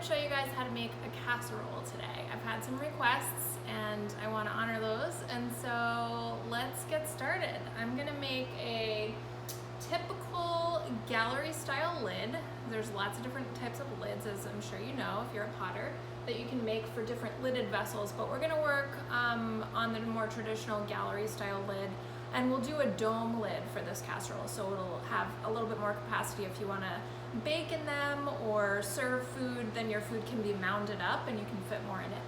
to show you guys how to make a casserole today. I've had some requests and I want to honor those, and so let's get started. I'm gonna make a typical gallery style lid. There's lots of different types of lids, as I'm sure you know if you're a potter, that you can make for different lidded vessels, but we're gonna work on the more traditional gallery style lid, and we'll do a dome lid for this casserole, so it'll have a little bit more capacity if you want to bake in them or serve food. Then your food can be mounded up and you can fit more in it.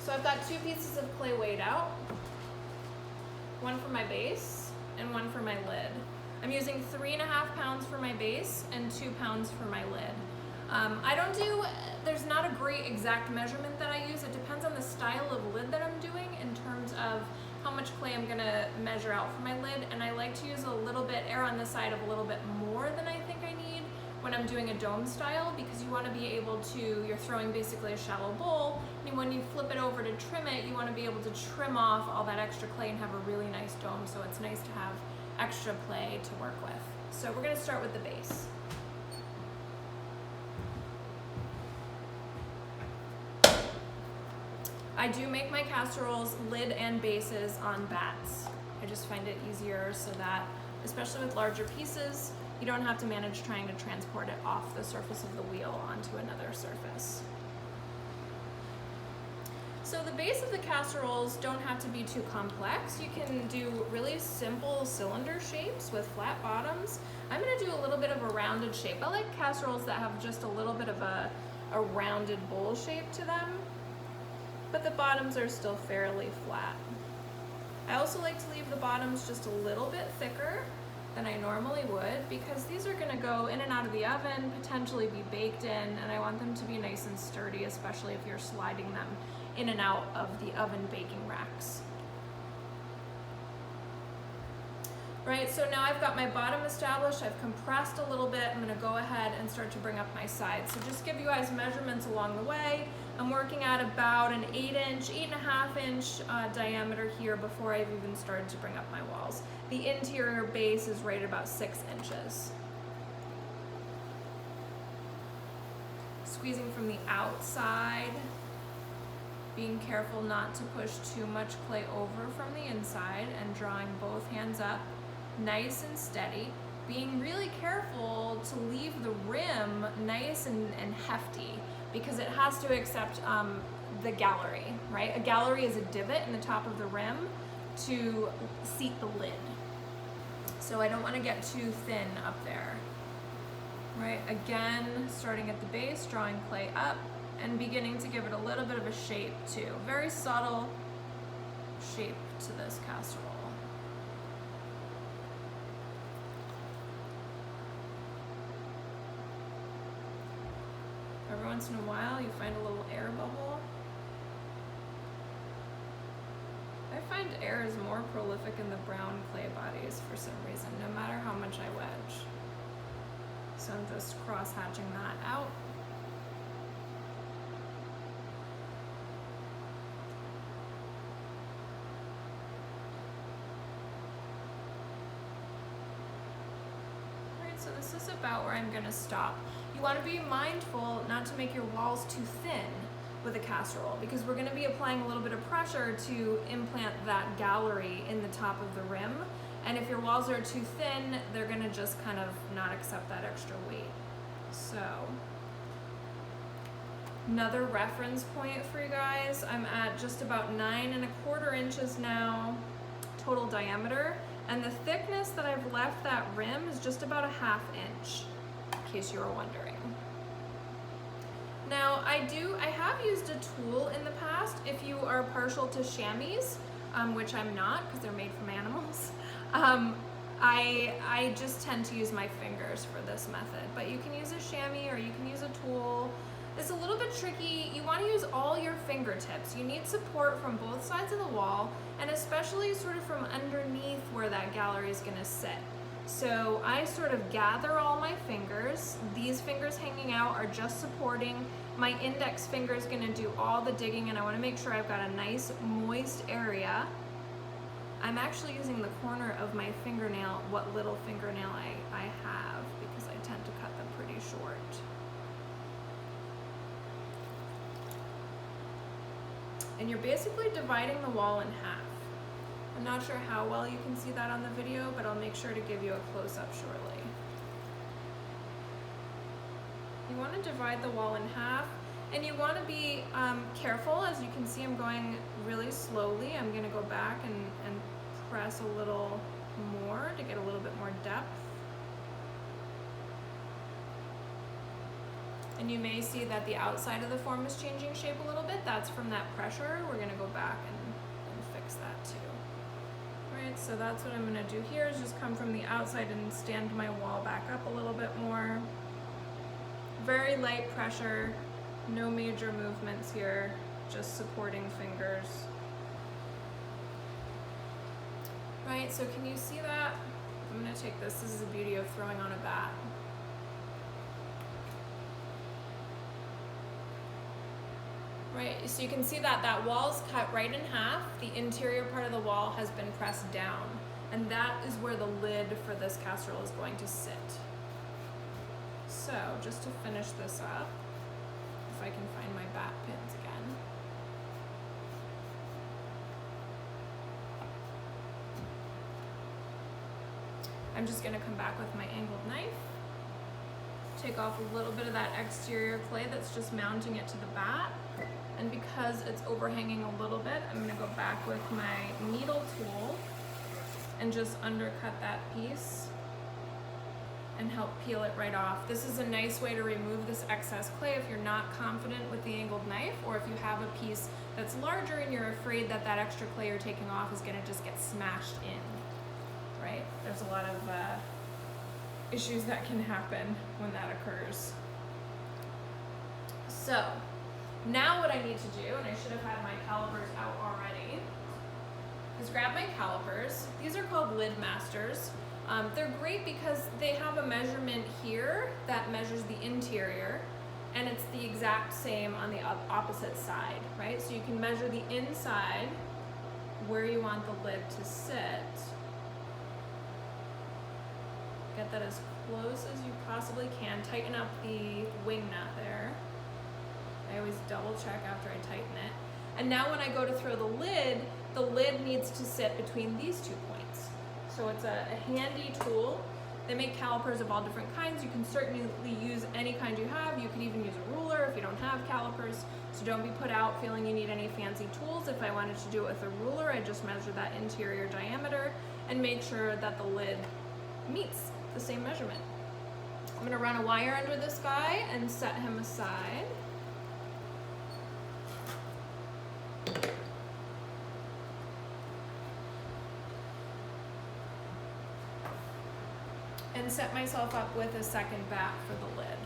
So I've got 2 pieces of clay weighed out, one for my base and one for my lid. I'm using 3.5 pounds for my base and 2 pounds for my lid. There's not a great exact measurement that I use. It depends on the style of lid that I'm doing in terms of how much clay I'm gonna measure out for my lid, and I like to use a little bit, err on the side of a little bit more than I think I need when I'm doing a dome style, because you wanna be able to, you're throwing basically a shallow bowl, and when you flip it over to trim it, you wanna be able to trim off all that extra clay and have a really nice dome, so it's nice to have extra clay to work with. So we're gonna start with the base. I do make my casseroles lid and bases on bats. I just find it easier so that, especially with larger pieces, you don't have to manage trying to transport it off the surface of the wheel onto another surface. So the base of the casseroles don't have to be too complex. You can do really simple cylinder shapes with flat bottoms. I'm gonna do a little bit of a rounded shape. I like casseroles that have just a little bit of a rounded bowl shape to them, but the bottoms are still fairly flat. I also like to leave the bottoms just a little bit thicker than I normally would, because these are gonna go in and out of the oven, potentially be baked in, and I want them to be nice and sturdy, especially if you're sliding them in and out of the oven baking racks. Right, so now I've got my bottom established, I've compressed a little bit. I'm gonna go ahead and start to bring up my sides. So just give you guys measurements along the way. I'm working at about an 8.5 inch diameter here before I've even started to bring up my walls. The interior base is right at about 6 inches. Squeezing from the outside, being careful not to push too much clay over from the inside, and drawing both hands up nice and steady, being really careful to leave the rim nice and hefty, because it has to accept the gallery, right? A gallery is a divot in the top of the rim to seat the lid. So I don't want to get too thin up there, right? Again, starting at the base, drawing clay up, and beginning to give it a little bit of a shape too. Very subtle shape to this casserole. Every once in a while you find a little air bubble. I find air is more prolific in the brown clay bodies for some reason, no matter how much I wedge. So I'm just cross-hatching that out. So this is about where I'm gonna stop. You wanna be mindful not to make your walls too thin with a casserole, because we're gonna be applying a little bit of pressure to implant that gallery in the top of the rim. And if your walls are too thin, they're gonna just kind of not accept that extra weight. So, another reference point for you guys, I'm at just about 9.25 inches now, total diameter. And the thickness that I've left that rim is just about 1/2 inch, in case you were wondering. Now, I have used a tool in the past. If you are partial to chamois, which I'm not because they're made from animals, I just tend to use my fingers for this method. But you can use a chamois or you can use a tool. It's a little bit tricky. You want to use all your fingertips. You need support from both sides of the wall, and especially sort of from underneath where that gallery is going to sit. So I sort of gather all my fingers. These fingers hanging out are just supporting. My index finger is going to do all the digging, and I want to make sure I've got a nice moist area. I'm actually using the corner of my fingernail, what little fingernail I have, because I tend to cut them pretty short. And you're basically dividing the wall in half. I'm not sure how well you can see that on the video, but I'll make sure to give you a close-up shortly. You want to divide the wall in half, and you want to be careful. As you can see, I'm going really slowly. I'm going to go back and press a little more to get a little bit more depth. And you may see that the outside of the form is changing shape a little bit. That's from that pressure. We're going to go back and fix that too. Right, so that's what I'm going to do here, is just come from the outside and stand my wall back up a little bit more. Very light pressure, no major movements here, just supporting fingers. Right, so can you see that? I'm going to take this. This is the beauty of throwing on a bat. Right, so you can see that that wall's cut right in half. The interior part of the wall has been pressed down, and that is where the lid for this casserole is going to sit. So just to finish this up, if I can find my bat pins again. I'm just going to come back with my angled knife, take off a little bit of that exterior clay that's just mounting it to the bat. And because it's overhanging a little bit, I'm going to go back with my needle tool and just undercut that piece and help peel it right off. This is a nice way to remove this excess clay if you're not confident with the angled knife, or if you have a piece that's larger and you're afraid that that extra clay you're taking off is going to just get smashed in. Right? There's a lot of issues that can happen when that occurs. So now what I need to do, and I should have had my calipers out already, is grab my calipers. These are called Lid Masters. They're great because they have a measurement here that measures the interior, and it's the exact same on the opposite side, right? So you can measure the inside where you want the lid to sit. Get that as close as you possibly can. Tighten up the wing nut there. I always double check after I tighten it. And now when I go to throw the lid needs to sit between these 2 points. So it's a handy tool. They make calipers of all different kinds. You can certainly use any kind you have. You could even use a ruler if you don't have calipers. So don't be put out feeling you need any fancy tools. If I wanted to do it with a ruler, I just measure that interior diameter and make sure that the lid meets the same measurement. I'm gonna run a wire under this guy and set him aside. And set myself up with a second bat for the lid.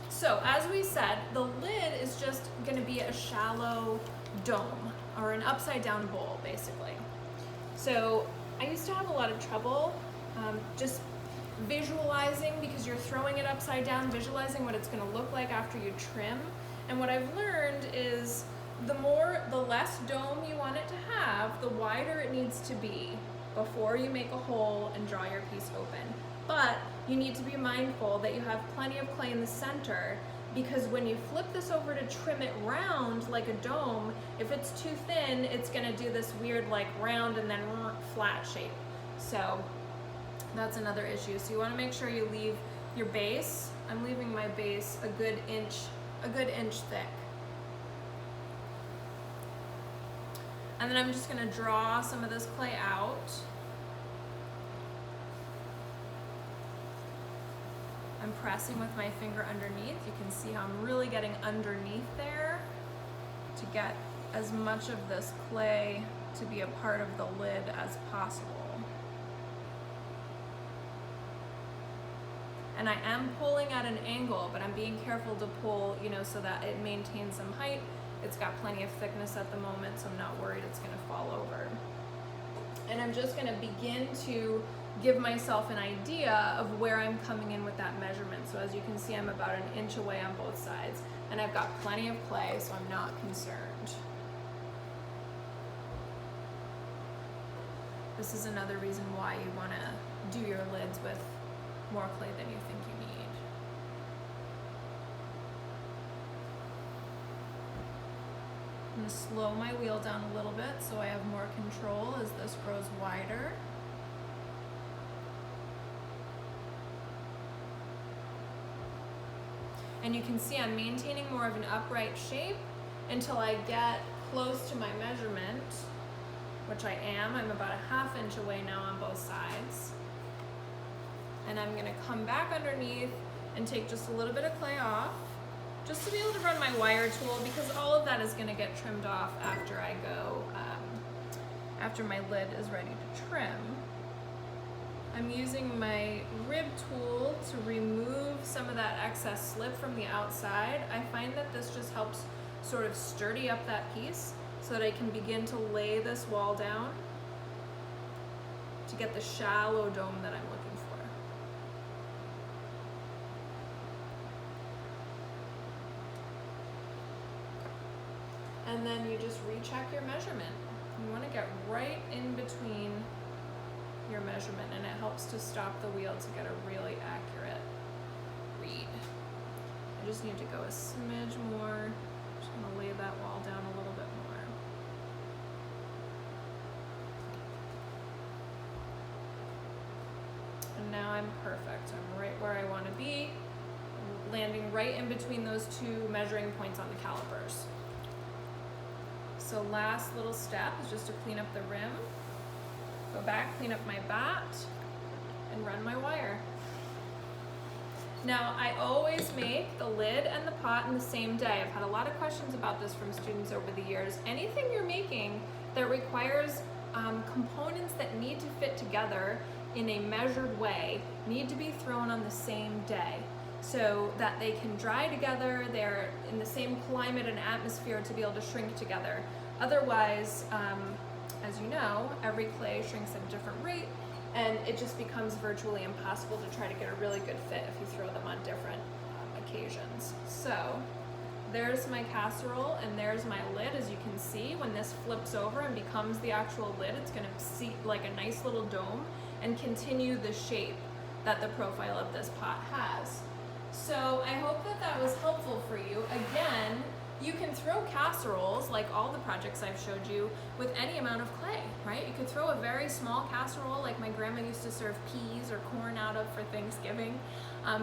So as we said, the lid is just going to be a shallow dome or an upside down bowl basically. So I used to have a lot of trouble just visualizing, because you're throwing it upside down, visualizing what it's going to look like after you trim. And what I've learned is the less dome you want it to have, the wider it needs to be before you make a hole and draw your piece open. But you need to be mindful that you have plenty of clay in the center, because when you flip this over to trim it round like a dome, if it's too thin, it's gonna do this weird like round and then flat shape. So that's another issue. So you wanna make sure you leave your base. I'm leaving my base a good inch thick. And then I'm just gonna draw some of this clay out. I'm pressing with my finger underneath. You can see how I'm really getting underneath there to get as much of this clay to be a part of the lid as possible. And I am pulling at an angle, but I'm being careful to pull, so that it maintains some height. It's got plenty of thickness at the moment, so I'm not worried it's gonna fall over. And I'm just gonna begin to give myself an idea of where I'm coming in with that measurement. So as you can see, I'm about 1 inch away on both sides, and I've got plenty of clay, so I'm not concerned. This is another reason why you wanna do your lids with more clay than you think you need. I'm going to slow my wheel down a little bit so I have more control as this grows wider. And you can see I'm maintaining more of an upright shape until I get close to my measurement, which I am. I'm about a ½ inch away now on both sides. And I'm gonna come back underneath and take just a little bit of clay off, just to be able to run my wire tool, because all of that is gonna get trimmed off after I go, after my lid is ready to trim. I'm using my rib tool to remove some of that excess slip from the outside. I find that this just helps sort of sturdy up that piece so that I can begin to lay this wall down to get the shallow dome that I'm looking for. And then you just recheck your measurement. You want to get right in between your measurement, and it helps to stop the wheel to get a really accurate read. I just need to go a smidge more. Just gonna lay that wall down a little bit more. And now I'm perfect. I'm right where I want to be, landing right in between those two measuring points on the calipers. So last little step is just to clean up the rim. Go back, clean up my bat, and run my wire. Now, I always make the lid and the pot in the same day. I've had a lot of questions about this from students over the years. Anything you're making that requires components that need to fit together in a measured way need to be thrown on the same day so that they can dry together, they're in the same climate and atmosphere to be able to shrink together. Otherwise, as you know, every clay shrinks at a different rate, and it just becomes virtually impossible to try to get a really good fit if you throw them on different occasions. So there's my casserole and there's my lid. As you can see, when this flips over and becomes the actual lid, it's going to seat like a nice little dome and continue the shape that the profile of this pot has. So I hope that that was helpful for you. Again, you can throw casseroles, like all the projects I've showed you, with any amount of clay, right? You could throw a very small casserole like my grandma used to serve peas or corn out of for Thanksgiving.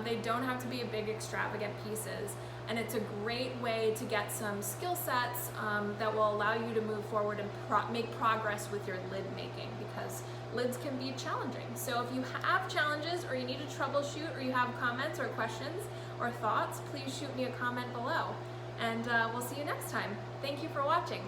They don't have to be a big extravagant pieces, and it's a great way to get some skill sets that will allow you to move forward and make progress with your lid making, because lids can be challenging. So if you have challenges or you need to troubleshoot or you have comments or questions or thoughts, please shoot me a comment below. And we'll see you next time. Thank you for watching.